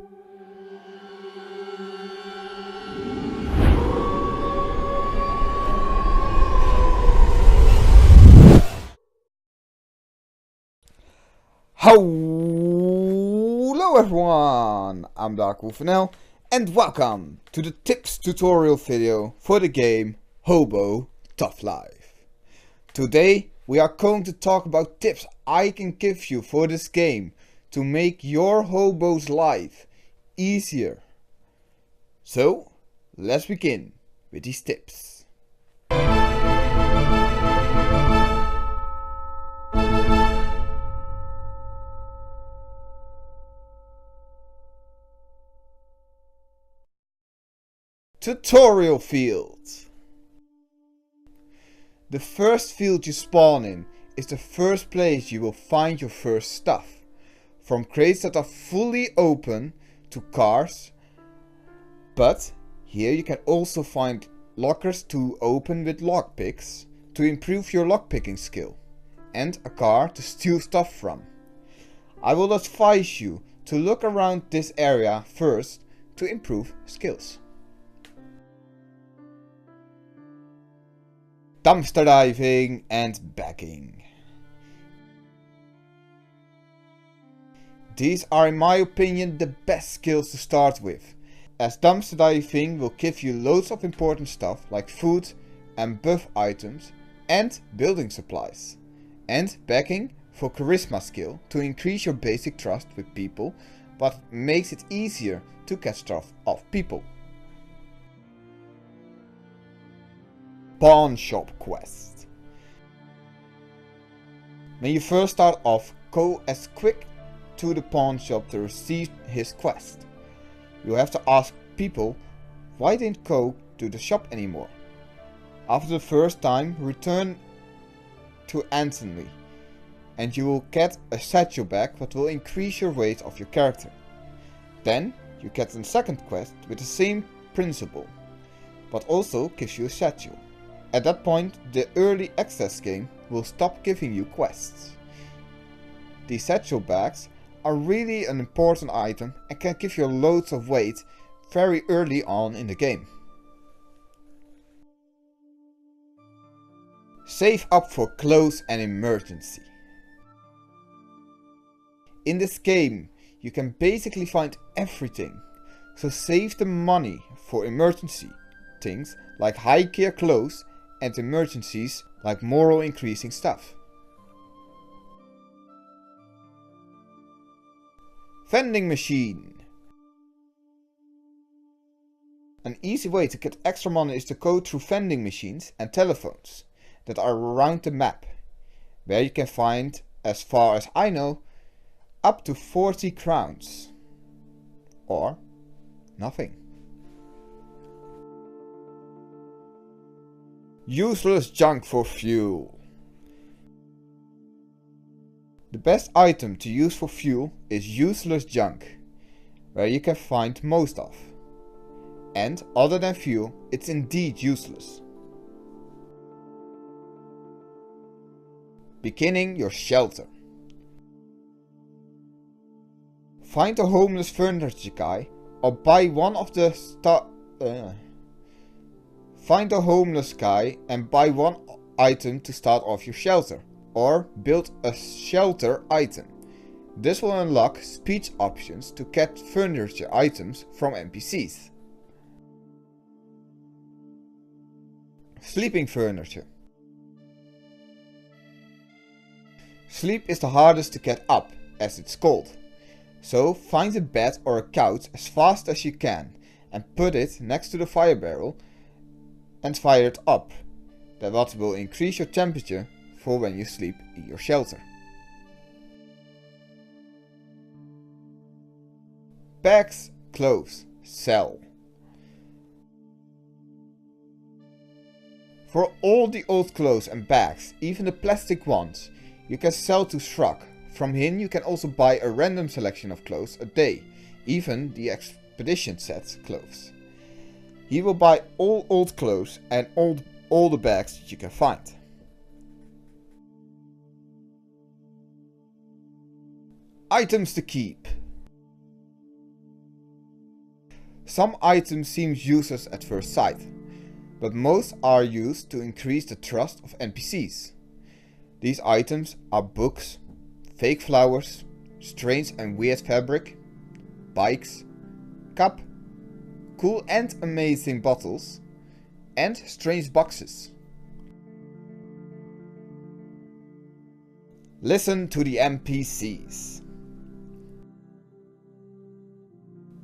Hello everyone, I'm DarkWolfNL and welcome to the tips tutorial video for the game Hobo Tough Life. Today we are going to talk about tips I can give you for this game to make your hobo's life easier. So let's begin with these tips. Tutorial field. The first field you spawn in is the first place you will find your first stuff. From crates that are fully open to cars. But here you can also find lockers to open with lockpicks to improve your lockpicking skill. And a car to steal stuff from. I will advise you to look around this area first to improve skills. Dumpster diving and bagging. These are in my opinion the best skills to start with, as dumpster diving will give you loads of important stuff like food and buff items and building supplies. And bagging for charisma skill to increase your basic trust with people, but makes it easier to get stuff off people. Pawn shop quest. When you first start off, go as quick to the pawn shop to receive his quest. You have to ask people why didn't go to the shop anymore. After the first time, return to Anthony and you will get a satchel bag that will increase your weight of your character. Then you get a second quest with the same principle, but also gives you a satchel. At that point, the early access game will stop giving you quests. These satchel bags are really an important item and can give you loads of weight very early on in the game. Save up for clothes and emergency. In this game, you can basically find everything, so save the money for emergency things like high gear clothes and emergencies like moral increasing stuff. Vending machine. An easy way to get extra money is to go through vending machines and telephones that are around the map, where you can find, as far as I know, up to 40 crowns. Or nothing. Useless junk for fuel. The best item to use for fuel is useless junk, where you can find most of. And other than fuel, it's indeed useless. Beginning your shelter. Find a homeless furniture guy or buy one of the Find a homeless guy and buy one item to start off your shelter, or build a shelter item. This will unlock speech options to get furniture items from NPCs. Sleeping furniture. Sleep is the hardest to get up, as it's cold. So find a bed or a couch as fast as you can and put it next to the fire barrel and fire it up. That will increase your temperature for when you sleep in your shelter. Bags, clothes, sell. For all the old clothes and bags, even the plastic ones, you can sell to Shrug. From him you can also buy a random selection of clothes a day, even the expedition set clothes. He will buy all old clothes and all the bags that you can find. Items to keep. Some items seem useless at first sight, but most are used to increase the trust of NPCs. These items are books, fake flowers, strange and weird fabric, bikes, cup, cool and amazing bottles, and strange boxes. Listen to the NPCs.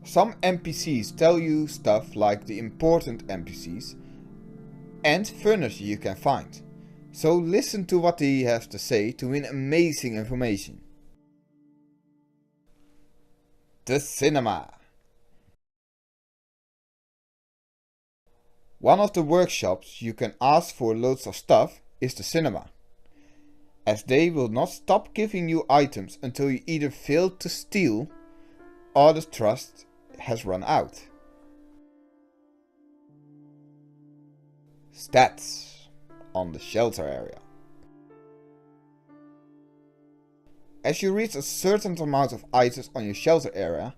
Some NPCs tell you stuff like the important NPCs and furniture you can find. So listen to what he has to say to win amazing information. The cinema. One of the workshops you can ask for loads of stuff is the cinema, as they will not stop giving you items until you either fail to steal or the trust has run out. Stats on the shelter area. As you reach a certain amount of items on your shelter area,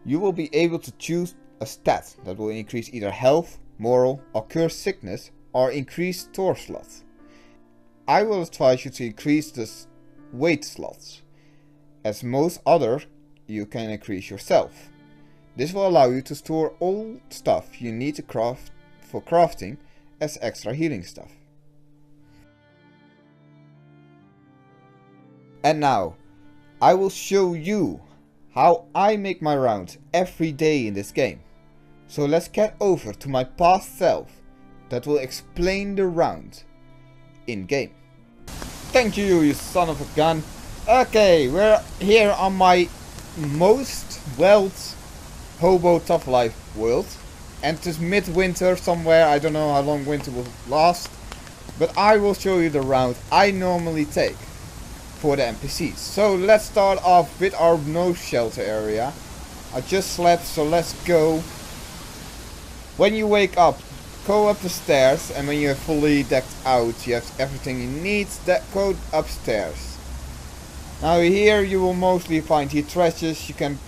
you will be able to choose a stat that will increase either health, moral or cure sickness or increase store slots. I will advise you to increase the weight slots, as most other you can increase yourself. This will allow you to store all stuff you need to craft for crafting as extra healing stuff. And now, I will show you how I make my rounds every day in this game. So let's get over to my past self that will explain the round in game. Thank you, you son of a gun. Okay, we're here on my most wild Hobo Tough Life world. And it is midwinter somewhere, I don't know how long winter will last. But I will show you the route I normally take for the NPCs. So let's start off with our no shelter area. I just slept, so let's go. When you wake up, go up the stairs, and when you're fully decked out, you have everything you need, go upstairs. Now here you will mostly find here treasures you can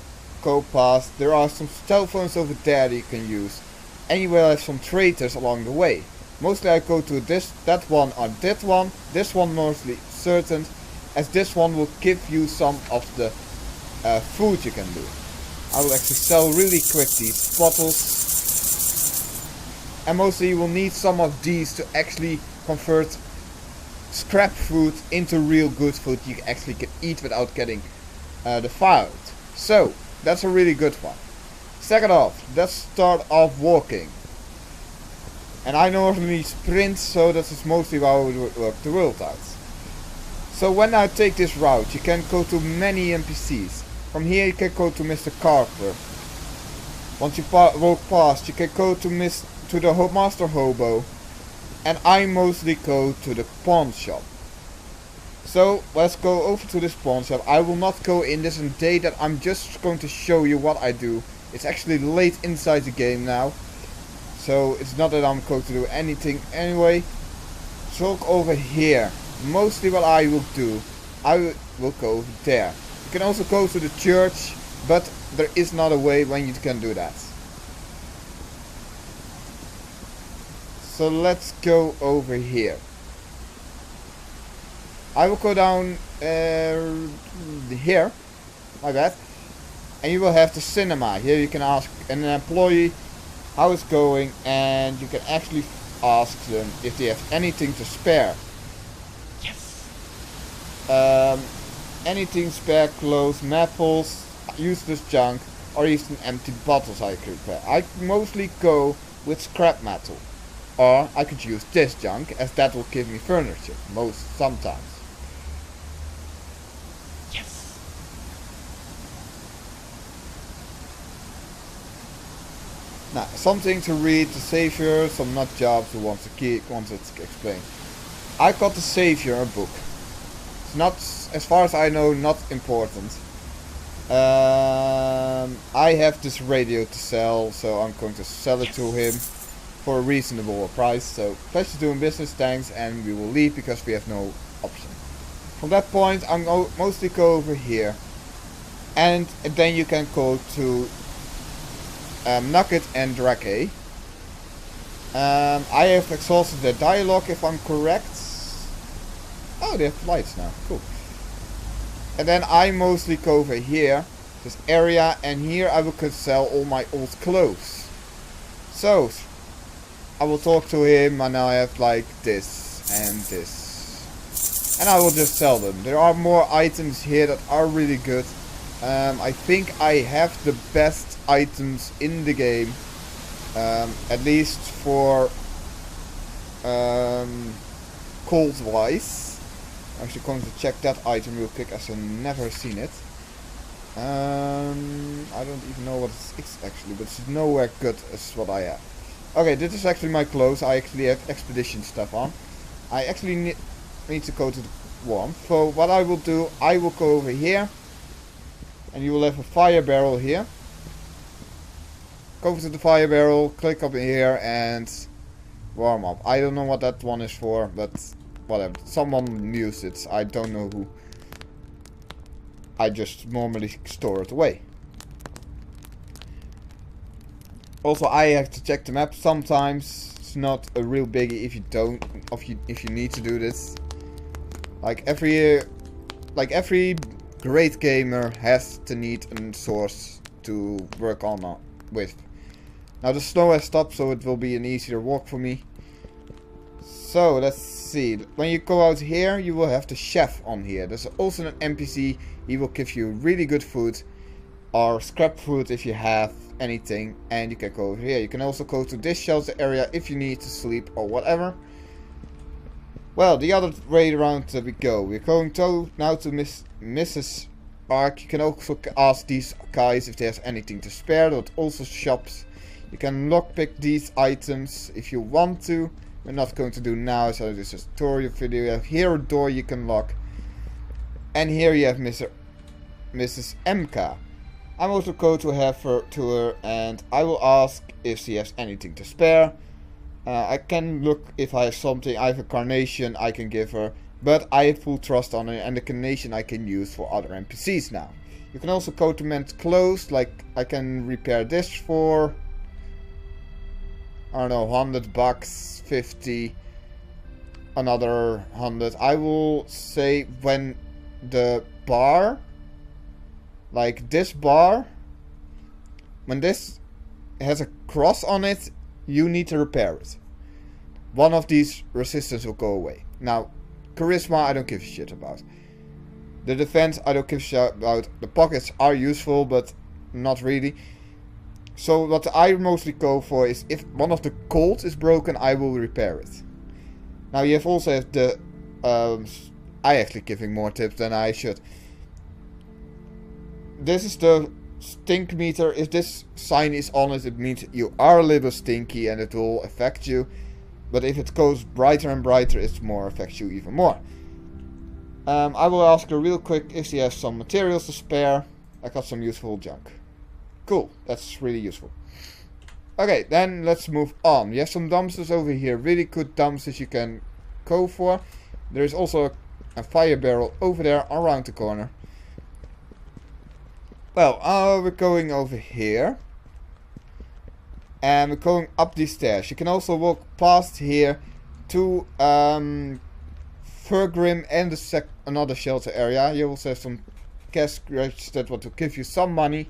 go past. There are some telephones over there that you can use. And you will have some traitors along the way. Mostly I go to that one or that one. This one mostly certain, as this one will give you some of the food you can do. I will actually sell really quick these bottles. And mostly you will need some of these to actually convert scrap food into real good food you actually can eat without getting defiled. So that's a really good one. Second off, let's start off walking. And I normally sprint, so that is mostly how I would work the world out. So when I take this route, you can go to many NPCs. From here you can go to Mr. Carter. Once you walk past, you can go to the Master Hobo. And I mostly go to the pawn shop. So let's go over to this pawn shop. I will not go in this day that I'm just going to show you what I do. It's actually late inside the game now. So it's not that I'm going to do anything anyway. So look over here. Mostly what I will do, I will go over there. You can also go to the church, but there is not a way when you can do that. So let's go over here. I will go down here, my bad, and you will have the cinema. Here you can ask an employee how it's going, and you can actually ask them if they have anything to spare. Yes. Anything spare, clothes, maples, useless junk, or even empty bottles I could repair. I mostly go with scrap metal, or I could use this junk, as that will give me furniture sometimes. Now, something to read, the Savior, some nut jobs who wants to explain. I got the Savior a book. It's not, as far as I know, not important. I have this radio to sell, so I'm going to sell it to him for a reasonable price. So, pleasure doing business, thanks, and we will leave because we have no option. From that point, I'm mostly go over here, and then you can go to Nugget and Drake. I have exhausted their dialogue if I'm correct. Oh, they have lights now. Cool. And then I mostly go over here, this area, and here I could sell all my old clothes. So, I will talk to him, and now I have like this and this. And I will just sell them. There are more items here that are really good. I think I have the best items in the game. At least for cold wise. I'm actually going to check that item real quick as I've never seen it. I don't even know what it's actually, but it's nowhere good as what I have. Okay, this is actually my clothes. I actually have expedition stuff on. I actually need to go to the warmth. So what I will do, I will go over here. And you will have a fire barrel here. Go to the fire barrel, click up in here and warm up. I don't know what that one is for, but whatever. Someone used it. I don't know who. I just normally store it away. Also, I have to check the map sometimes. It's not a real biggie if you don't, if you need to do this. Like every great gamer has to need a source to work on with. Now the snow has stopped, so it will be an easier walk for me. So let's see. When you go out here, you will have the chef on here. There's also an NPC. He will give you really good food, or scrap food if you have anything. And you can go over here. You can also go to this shelter area if you need to sleep or whatever. Well, the other way around we go. We're going to now to Mrs. Park. You can also ask these guys if there's anything to spare. There's also shops. You can lockpick these items if you want to. We're not going to do now, so this is a tutorial video. You have here a door you can lock. And here you have Mrs. MK. I'm also going to have her to her and I will ask if she has anything to spare. I can look if I have something. I have a carnation I can give her. But I have full trust on her, and the carnation I can use for other NPCs now. You can also go to men's clothes, like I can repair this for, I don't know, $100, 50, another 100. I will say when the bar, like this bar, when this has a cross on it, you need to repair it. One of these resistance will go away. Now, charisma I don't give a shit about. The defense I don't give a shit about. The pockets are useful, but not really. So what I mostly go for is if one of the colts is broken, I will repair it. Now you have also have the I actually giving more tips than I should. This is the stink meter. If this sign is on it, it means you are a little stinky and it will affect you. But if it goes brighter and brighter, it more affects you even more. I will ask her real quick if she has some materials to spare. I got some useful junk. Cool, that's really useful. Okay, then let's move on. You have some dumpsters over here. Really good dumpsters you can go for. There is also a fire barrel over there around the corner. Well, we're going over here. And we're going up these stairs. You can also walk past here to Furgrim and another shelter area. You also have some cash scratches that want to give you some money.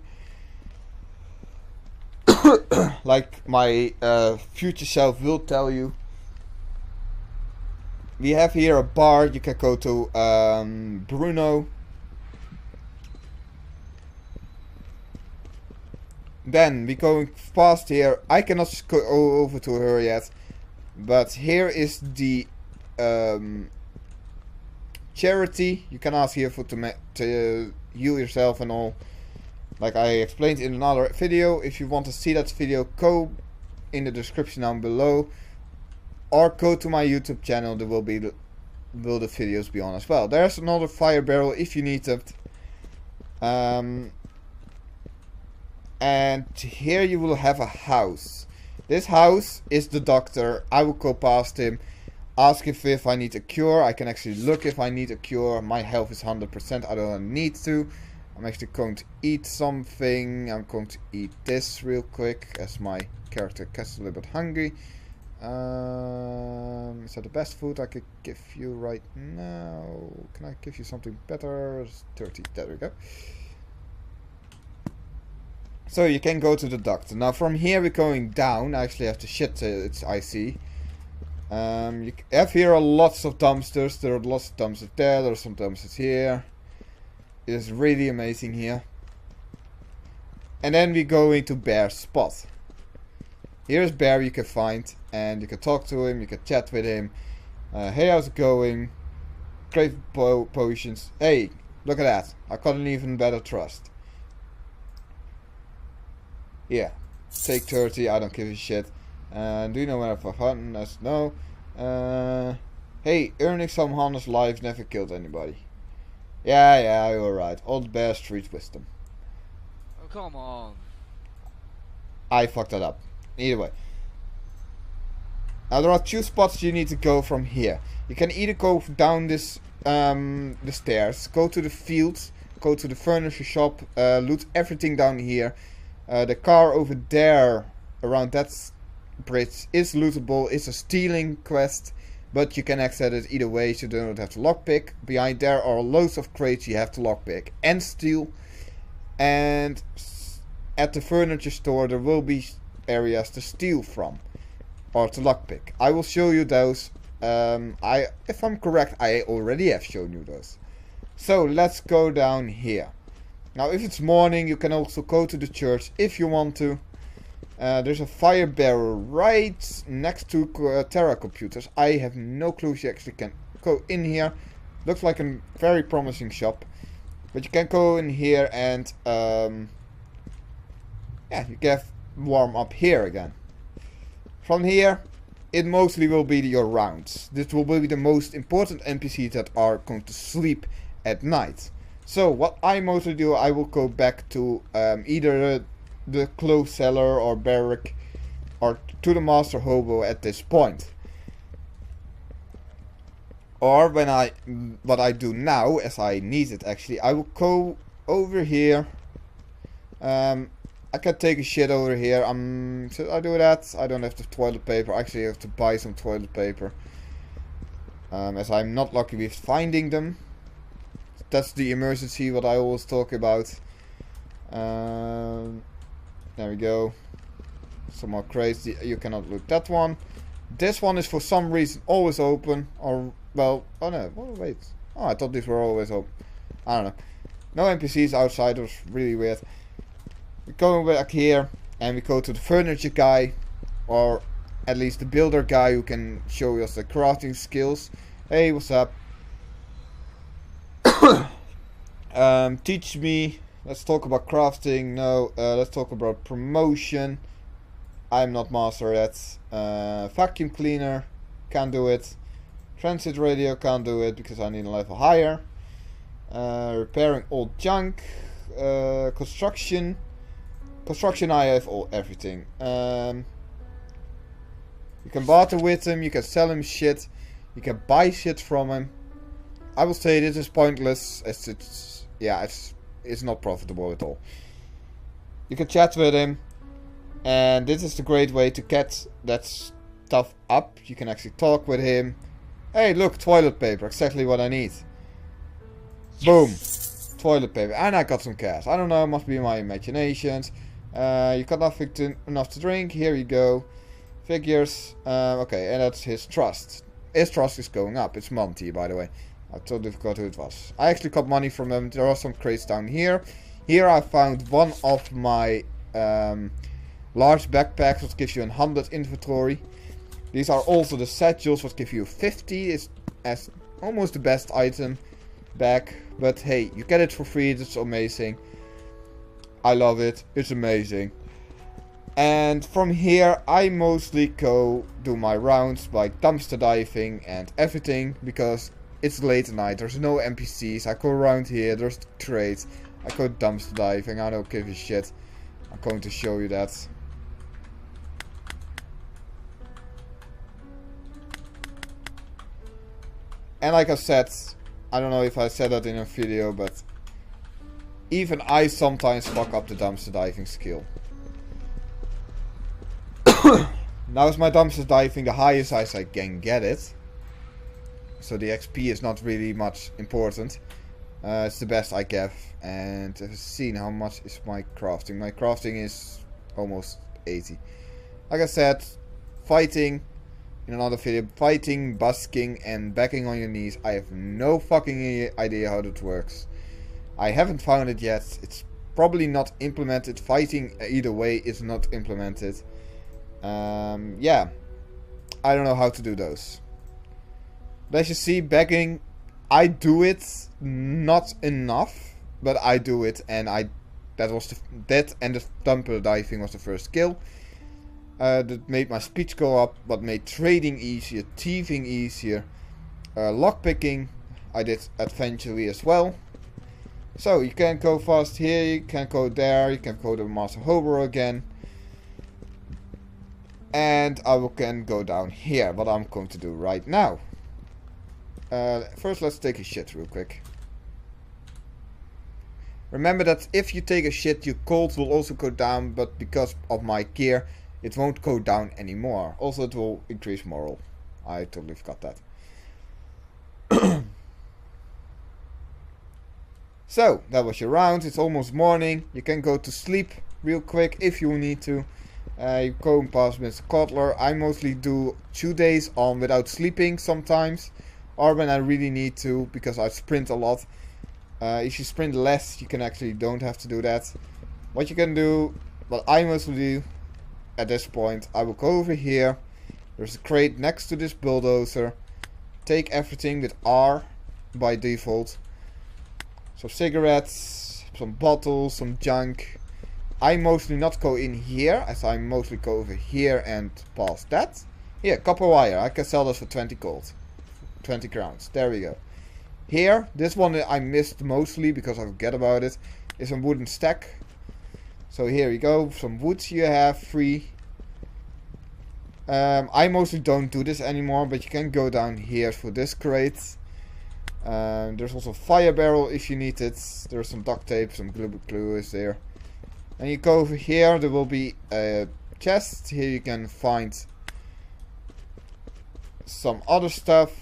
Like my future self will tell you. We have here a bar. You can go to Bruno. Then we going past here. I cannot go over to her yet, but here is the charity. You can ask here for to heal yourself and all, like I explained in another video. If you want to see that video, go in the description down below, or go to my YouTube channel. There will the videos be on as well. There's another fire barrel if you need it. And here you will have a house. This house is the doctor. I will go past him, ask if I need a cure. I can actually look if I need a cure. My health is 100%. I don't need to. I'm actually going to eat something. I'm going to eat this real quick as my character gets a little bit hungry. Is that the best food I could give you right now? Can I give you something better? 30. There we go. So you can go to the doctor. Now from here we're going down. I actually have to shit it's IC. You have here lots of dumpsters. There are lots of dumpsters there. There are some dumpsters here. It is really amazing here. And then we go into Bear's spot. Here's Bear you can find. And you can talk to him. You can chat with him. Hey, how's it going? Great potions. Hey, look at that. I got an even better trust. Yeah. Take 30. I don't give a shit. Do you know where I've hunted? No. Hey, earning some honest lives never killed anybody. Yeah, you're right. Old Bear Street wisdom. Oh, come on. I fucked that up. Either way. Now there are 2 spots you need to go from here. You can either go down this the stairs, go to the fields, go to the furniture shop, loot everything down here. The car over there, around that bridge, is lootable. It's a stealing quest, but you can access it either way, so you don't have to lockpick. Behind there are loads of crates you have to lockpick and steal. And at the furniture store there will be areas to steal from, or to lockpick. I will show you those. If I'm correct, I already have shown you those. So let's go down here. Now if it's morning, you can also go to the church if you want to. There's a fire barrel right next to Terra computers. I have no clue if you actually can go in here. Looks like a very promising shop. But you can go in here and yeah, you can warm up here again. From here, it mostly will be your rounds. This will be the most important NPCs that are going to sleep at night. So what I mostly do, I will go back to either the clothes seller or barrack, or to the master hobo at this point. Or when what I do now, as I need it actually, I will go over here. I can take a shit over here. Should I do that? I don't have the toilet paper. Actually, I have to buy some toilet paper. As I'm not lucky with finding them. That's the emergency what I always talk about. There we go. Some more crates. You cannot loot that one. This one is for some reason always open. Or, well, oh no. Oh, wait. Oh, I thought these were always open. I don't know. No NPCs outside. It was really weird. We go back here. And we go to the furniture guy. Or at least the builder guy who can show us the crafting skills. Hey, what's up? Teach me. Let's talk about crafting. No, let's talk about promotion. I'm not master at. Vacuum cleaner, can't do it. Transit radio, can't do it because I need a level higher. Repairing old junk. Construction. Construction, I have everything. You can barter with him, you can sell him shit. You can buy shit from him. I will say this is pointless, as it's not profitable at all. You can chat with him, and this is the great way to get that stuff up. You can actually talk with him. Hey, look, toilet paper, exactly what I need. Boom, toilet paper, and I got some cash. I don't know, must be my imaginations. You got enough to drink. Here you go. Figures. Okay, and that's his trust. His trust is going up. It's Monty, by the way. I totally forgot who it was. I actually got money from them. There are some crates down here. Here I found one of my large backpacks, which gives you 100 inventory. These are also the satchels, which give you 50. It's as almost the best item back. But hey, you get it for free. It's amazing. I love it. It's amazing. And from here, I mostly go do my rounds by dumpster diving and everything, because it's late at night. There's no NPCs. I go around here. There's crates. I go dumpster diving. I don't give a shit. I'm going to show you that. And like I said, I don't know if I said that in a video, but Even I sometimes fuck up the dumpster diving skill. Now is my dumpster diving the highest as I can get it. So the XP is not really much important. It's the best I get. And I've seen how much is my crafting. My crafting is almost 80. Like I said, fighting in another video. Fighting, busking and backing on your knees. I have no fucking idea how that works. I haven't found it yet. It's probably not implemented. Fighting either way is not implemented. Yeah. I don't know how to do those. But as you see, begging, I do it not enough, but I do it, and that and the dumpster diving was the first skill. That made my speech go up, but made trading easier, thieving easier, lockpicking I did eventually as well. So you can go fast here, you can go there, you can go to Master Hobo again. And I can go down here, what I'm going to do right now. First let's take a shit real quick. Remember that if you take a shit, your cold will also go down, but because of my gear, it won't go down anymore. Also, it will increase moral. I totally forgot that. So, that was your round. It's almost morning. You can go to sleep real quick if you need to. You go past Mr. Kotler. I mostly do 2 days on without sleeping sometimes. Or when I really need to, because I sprint a lot. If you sprint less, you can actually don't have to do that. What you can do, what I mostly do at this point, I will go over here. There's a crate next to this bulldozer. Take everything with R by default. Some cigarettes, some bottles, some junk. I mostly not go in here, as I mostly go over here and past that. Here, copper wire. I can sell this for 20 gold. 20 crowns. There we go. Here, this one I missed mostly because I forget about it, is a wooden stack. So here you go, some wood you have free. I mostly don't do this anymore, but you can go down here for this crate. There's also a fire barrel if you need it. There's some duct tape, some glue is there. And you go over here, there will be a chest. Here you can find some other stuff.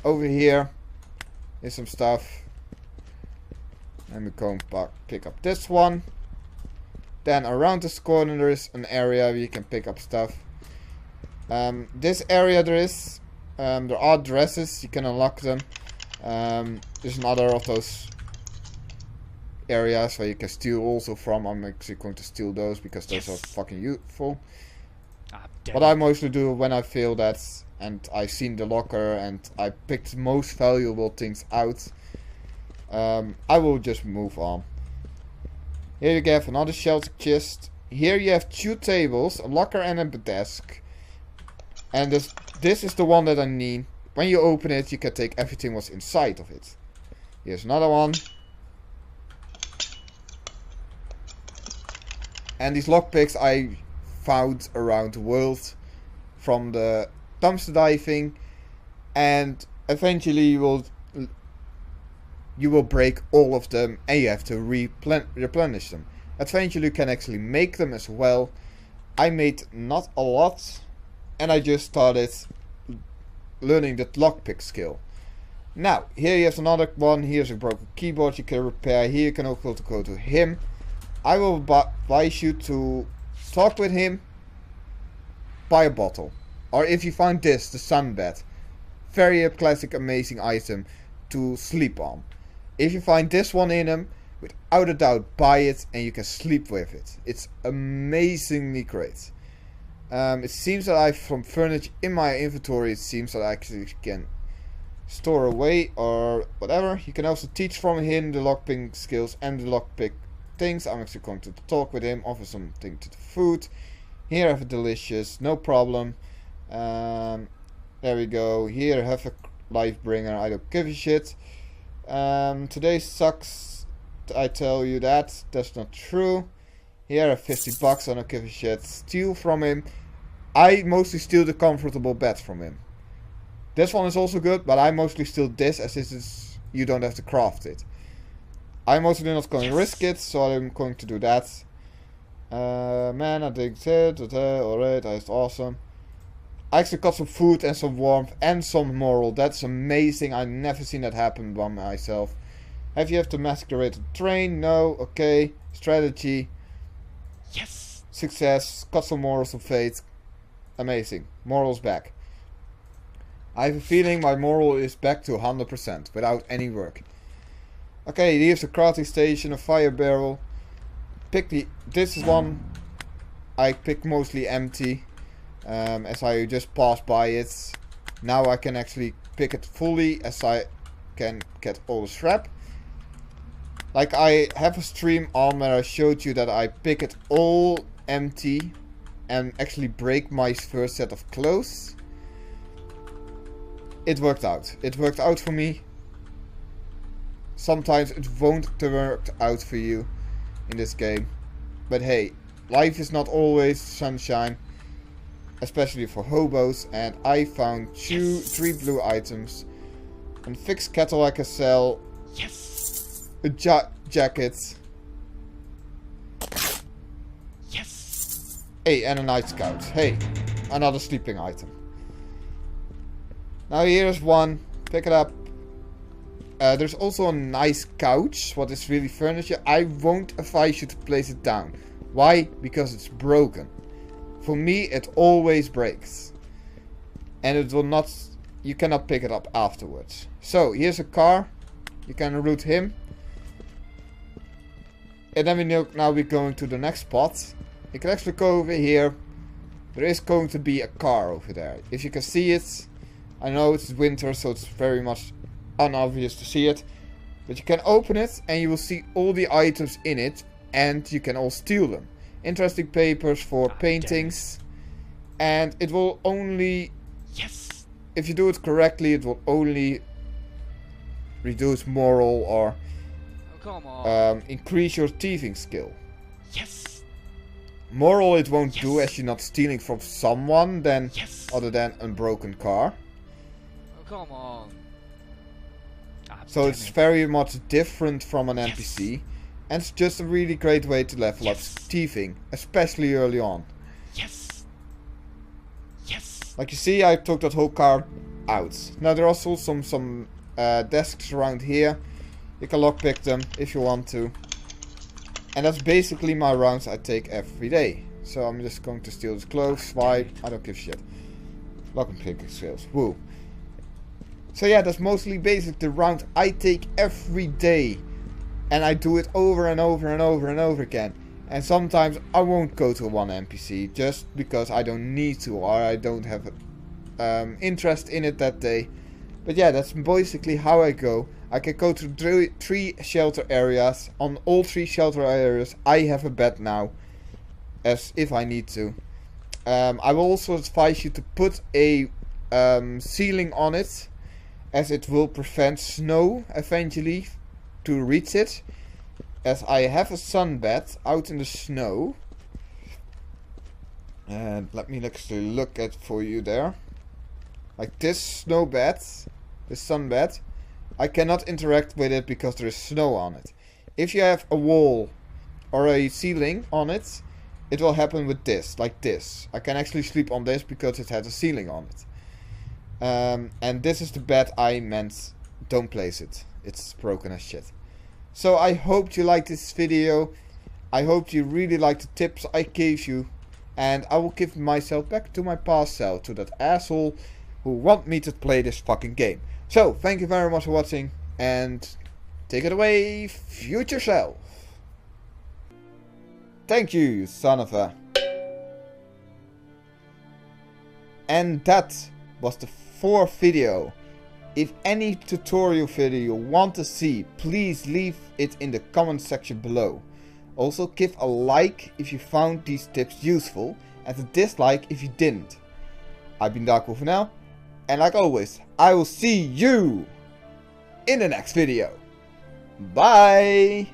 Over here is some stuff. And we go and pick up this one. Then around this corner there is an area where you can pick up stuff. This area there are dresses, you can unlock them. There's another of those areas where you can steal also from. I'm actually going to steal those because those are fucking useful. What I mostly do when I feel that and I've seen the locker and I picked most valuable things out, I will just move on. Here you have another shelter chest. Here you have 2 tables, a locker and a desk. And this is the one that I need. When you open it, you can take everything what's inside of it. Here's another one. And these lockpicks I found around the world from the dumpster diving, and eventually you will break all of them and you have to replenish them. Eventually you can actually make them as well. I made not a lot, and I just started learning the lockpick skill. Now, here you have another one. Here's a broken keyboard you can repair. Here you can also go to him. I will advise you to talk with him, buy a bottle. Or if you find this, the sunbed. Very classic, amazing item to sleep on. If you find this one in him, without a doubt, buy it and you can sleep with it. It's amazingly great. It seems that I have some furniture in my inventory. It seems that I actually can store away or whatever. You can also teach from him the lockpick skills and the lockpick things. I'm actually going to talk with him, offer something to the food. Here I have a delicious, no problem. There we go. Here I have a life bringer. I don't give a shit. Today sucks. I tell you that. That's not true. Here I have 50 bucks. I don't give a shit. Steal from him. I mostly steal the comfortable bed from him. This one is also good, but I mostly steal this, as this is, you don't have to craft it. I'm mostly not going to risk it, so I'm going to do that. Man, I think that. Alright, that's awesome. I actually got some food and some warmth and some moral. That's amazing. I've never seen that happen by myself. Have you to masquerade the train? No. Okay. Strategy. Yes. Success. Got some morals of faith. Amazing. Morals back. I have a feeling my moral is back to 100% without any work. Okay, here's a crafting station, a fire barrel. This is one I picked mostly empty. As I just passed by it. Now I can actually pick it fully as I can get all the scrap. Like I have a stream on where I showed you that I pick it all empty and actually break my first set of clothes. It worked out. It worked out for me. Sometimes it won't work out for you in this game. But hey, life is not always sunshine. Especially for hobos, and I found 3 blue items. A fixed kettle I can sell. Yes. A jacket. Yes. Hey, and a night scout. Hey, another sleeping item. Now here's one. Pick it up. There's also a nice couch. What is really furniture. I won't advise you to place it down. Why? Because it's broken. For me, it always breaks. And it will not... You cannot pick it up afterwards. So, here's a car. You can route him. And then we know now we're going to the next spot. You can actually go over here. There is going to be a car over there. If you can see it. I know it's winter, so it's very much unobvious to see it. But you can open it and you will see all the items in it. And you can all steal them. Interesting papers for paintings, and it will only, yes, if you do it correctly, it will only reduce moral or come on. increase your thieving skill. Yes. Moral it won't do, as you're not stealing from someone then other than a broken car. Come on. So it's very much different from an NPC. And it's just a really great way to level up thieving, especially early on. Yes. Yes. Like you see, I took that whole car out. Now there are also some desks around here. You can lockpick them if you want to. And that's basically my rounds I take every day. So I'm just going to steal his clothes. Why? I don't give a shit. Lockpicking skills. Woo. So yeah, that's mostly basically the round I take every day. And I do it over and over and over and over again. And sometimes I won't go to one NPC just because I don't need to or I don't have interest in it that day. But yeah, that's basically how I go. I can go to 3 shelter areas. On all 3 shelter areas I have a bed now. As if I need to. I will also advise you to put a ceiling on it. As it will prevent snow eventually to reach it, as I have a sunbed out in the snow, and let me actually look at for you there. Like this snow bed, this sunbed, I cannot interact with it because there is snow on it. If you have a wall or a ceiling on it, it will happen with this, like this. I can actually sleep on this because it has a ceiling on it. And this is the bed I meant. Don't place it. It's broken as shit. So I hope you liked this video. I hope you really liked the tips I gave you. And I will give myself back to my past self. To that asshole who want me to play this fucking game. So thank you very much for watching. And take it away, future self. Thank you, you son of a... And that was the 4th video. If any tutorial video you want to see, please leave it in the comment section below. Also give a like if you found these tips useful and a dislike if you didn't. I've been DarkWolfNL, and like always, I will see you in the next video. Bye!